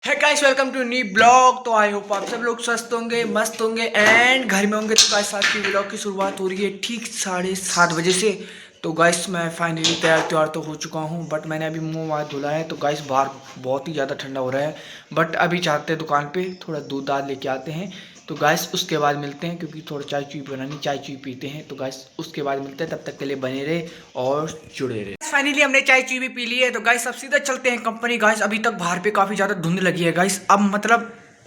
है guys, welcome to new blog. तो I hope आप सब लोग स्वस्थ होंगे, मस्त होंगे एंड घर में होंगे। तो गाइस आज की ब्लॉग की शुरुआत हो रही है ठीक 7:30 बजे से। तो गाइस मैं फाइनली तैयार तो हो चुका हूँ, बट मैंने अभी मुंह हाथ धुला है। तो गाइस बाहर बहुत ही ज़्यादा ठंडा हो रहा है, बट अभी चाहते हैं दुकान पे थोड़ा दूध दाद लेके आते हैं। तो गाइस उसके बाद मिलते हैं, क्योंकि थोड़ा चाय चुई बनानी, चाय चुई पीते हैं। तो गाइस उसके बाद मिलते हैं, तब तक के लिए बने रहे और जुड़े रहे। फाइनली हमने चाय चुई भी पी ली है। तो गाइस अब सीधा चलते हैं कंपनी। गाइस अभी तक बाहर पे काफ़ी ज़्यादा धुंध लगी है गाइस।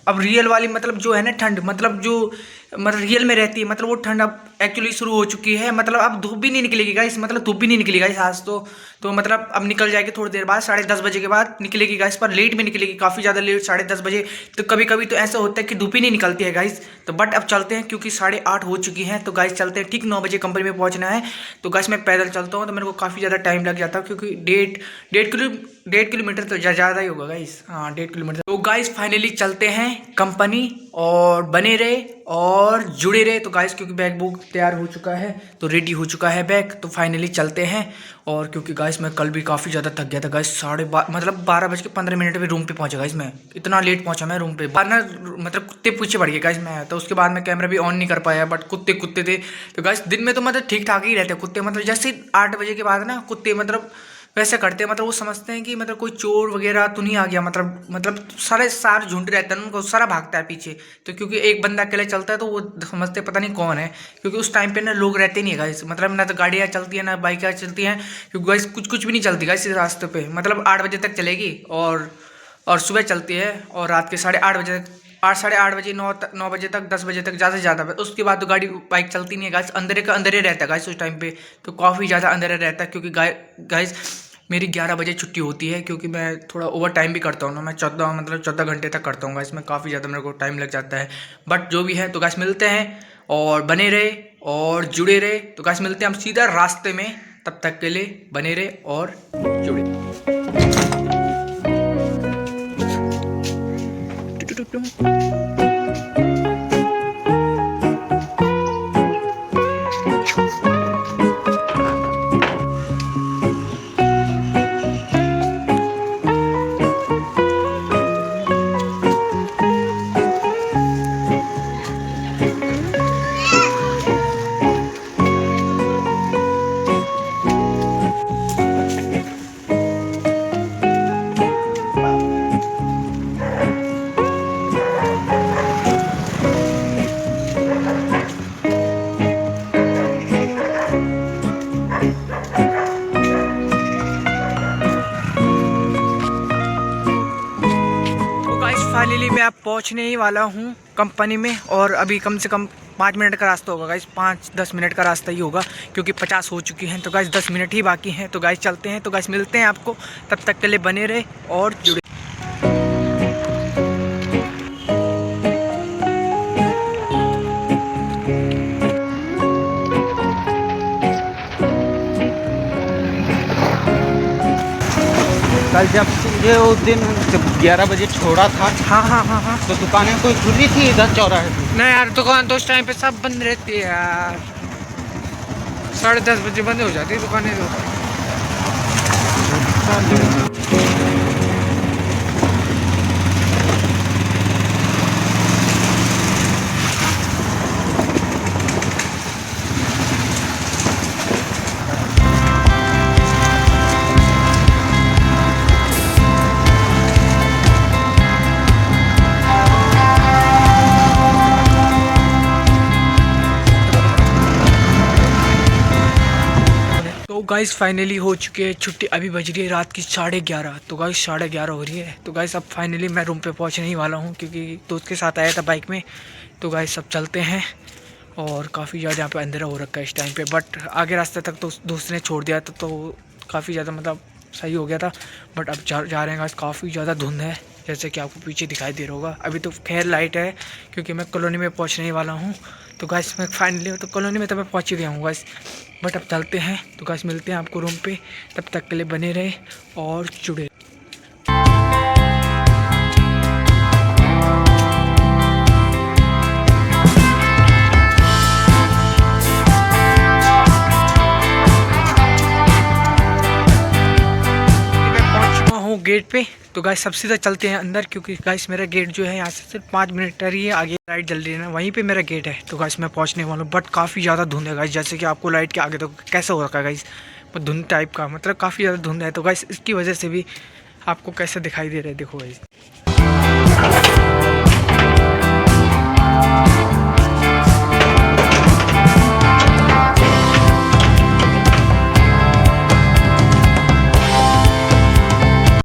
अब रियल वाली मतलब जो है ना ठंड, मतलब जो मतलब रियल में रहती है, मतलब वो ठंड अब एक्चुअली शुरू हो चुकी है। मतलब अब धूप भी नहीं निकलेगी गाइस, मतलब धूप भी नहीं निकलेगी गाइस आज तो मतलब अब निकल जाएगी थोड़ी देर बाद, 10:30 बजे के बाद निकलेगी गाइस। पर लेट में निकलेगी, काफ़ी ज़्यादा लेट, 10:30 बजे। तो कभी कभी तो ऐसा होता है कि धूप ही नहीं निकलती है गाइस। तो बट अब चलते हैं, क्योंकि 8:30 हो चुकी हैं। तो गाइस चलते हैं, ठीक 9 बजे कंपनी में पहुंचना है। तो गाइस मैं पैदल चलता हूँ तो मेरे को काफ़ी ज़्यादा टाइम लग जाता है, क्योंकि डेढ़ किलोमीटर तो ज़्यादा ही होगा गाइस। हाँ, 1.5 किलोमीटर। तो गाइस फाइनली चलते हैं कंपनी, और बने रहे और जुड़े रहे। तो गाइस क्योंकि बैग बुक तैयार हो चुका है, तो रेडी हो चुका है बैग। तो फाइनली चलते हैं। और क्योंकि गाइस मैं कल भी काफ़ी ज़्यादा थक गया था गाइस, 12:15 में रूम पे पहुंचा गाइस। मैं इतना लेट पहुंचा मैं रूम पे, वरना मतलब कुत्ते पीछे पड़ गए गाइस मैं। तो उसके बाद मैं कैमरा भी ऑन नहीं कर पाया, बट कुत्ते थे। तो गाइस दिन में तो मतलब ठीक ठाक ही रहते कुत्ते, मतलब जैसे 8 बजे के बाद ना कुत्ते मतलब वैसे करते हैं। मतलब वो समझते हैं कि मतलब कोई चोर वगैरह तो नहीं आ गया, मतलब सारे झुंड रहता है ना, उनको सारा भागता है पीछे। तो क्योंकि एक बंदा अकेले चलता है तो वो समझते पता नहीं कौन है, क्योंकि उस टाइम पे ना लोग रहते नहीं है गाइस। मतलब ना तो गाड़ियाँ चलती है ना बाइकें चलती हैं, क्योंकि गाइस कुछ भी नहीं चलती गाइस इस रास्ते पे। मतलब 8 बजे तक चलेगी और सुबह चलती है, और रात के 8:30 बजे तक, 8 साढ़े 8 बजे, 9 बजे तक, 10 बजे तक ज़्यादा से ज़्यादा। उसके बाद तो गाड़ी बाइक चलती नहीं है गाइस। अंधेरे का अंधेरे रहता है गाइस उस टाइम पे। तो काफ़ी ज़्यादा अंधेरा रहता है, क्योंकि गाइस मेरी 11 बजे छुट्टी होती है, क्योंकि मैं थोड़ा ओवर टाइम भी करता हूँ ना। मैं 14 घंटे तक करता हूँ गाइस। मैं काफ़ी ज़्यादा मेरे को टाइम लग जाता है, बट जो भी है। तो गाइस मिलते हैं, और बने रहे और जुड़े रहे। तो गाइस मिलते हैं हम सीधा रास्ते में, तब तक के लिए बने रहे और जुड़े। फाइनली मैं अब पहुंचने ही वाला हूं कंपनी में, और अभी कम से कम 5 मिनट का रास्ता होगा गाइस। 5-10 मिनट का रास्ता ही होगा, क्योंकि 50 हो चुकी हैं। तो गाइस 10 मिनट ही बाकी हैं। तो गाइस चलते हैं। तो गाइस मिलते हैं आपको, तब तक के लिए बने रहे और जुड़े। कल जब तुझे उस दिन जब 11 बजे छोड़ा था, हाँ। तो दुकानें कोई खुली थी इधर चौराहे पे? नहीं यार, दुकान तो उस टाइम पे सब बंद रहती है यार। 10:30 बजे बंद हो जाती है दुकानें तो। तो गाइस फाइनली हो चुकी है छुट्टी। अभी बज रही है रात की 11:30। तो गाइस 11:30 हो रही है। तो गाइस अब फाइनली मैं रूम पे पहुंचने ही वाला हूं, क्योंकि दोस्त के साथ आया था बाइक में। तो गाइस सब चलते हैं, और काफ़ी ज़्यादा यहाँ पे अंधेरा हो रखा है इस टाइम पे, बट आगे रास्ते तक तो दोस्त ने छोड़ दिया था, तो काफ़ी ज़्यादा मतलब सही हो गया था। बट अब जा रहे हैं गाइस, काफ़ी ज़्यादा धुंध है, जैसे कि आपको पीछे दिखाई दे रहा होगा। अभी तो खैर लाइट है, क्योंकि मैं कॉलोनी में पहुँचने वाला हूँ। तो गाइस मैं फाइनली तो कॉलोनी में तो मैं पहुँच ही गया हूँ गाइस, बट अब चलते हैं। तो गाइस मिलते हैं आपको रूम पे, तब तक के लिए बने रहे और जुड़े। गेट पे। तो गाइस सब सीधा चलते हैं अंदर, क्योंकि गाइस मेरा गेट जो है यहाँ से सिर्फ 5 मिनट ही है, आगे लाइट जल रही है ना, वहीं पे मेरा गेट है। तो गाइस मैं पहुँचने वाला हूँ, बट काफ़ी ज़्यादा धुंध है गाइस, जैसे कि आपको लाइट के आगे तो कैसा हो रखा है गाइस, धुंध टाइप का, मतलब काफ़ी ज़्यादा धुंध है। तो गाइस इसकी वजह से भी आपको कैसे दिखाई दे रहा है, देखो गाइस।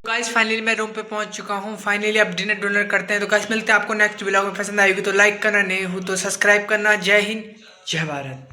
गाइस फाइनली मैं रूम पे पहुंच चुका हूं। फाइनली अब डिनर करते हैं। तो गाइस मिलते हैं आपको नेक्स्ट व्लॉग में। पसंद आएगी तो लाइक करना, नहीं हो तो सब्सक्राइब करना। जय हिंद, जय भारत।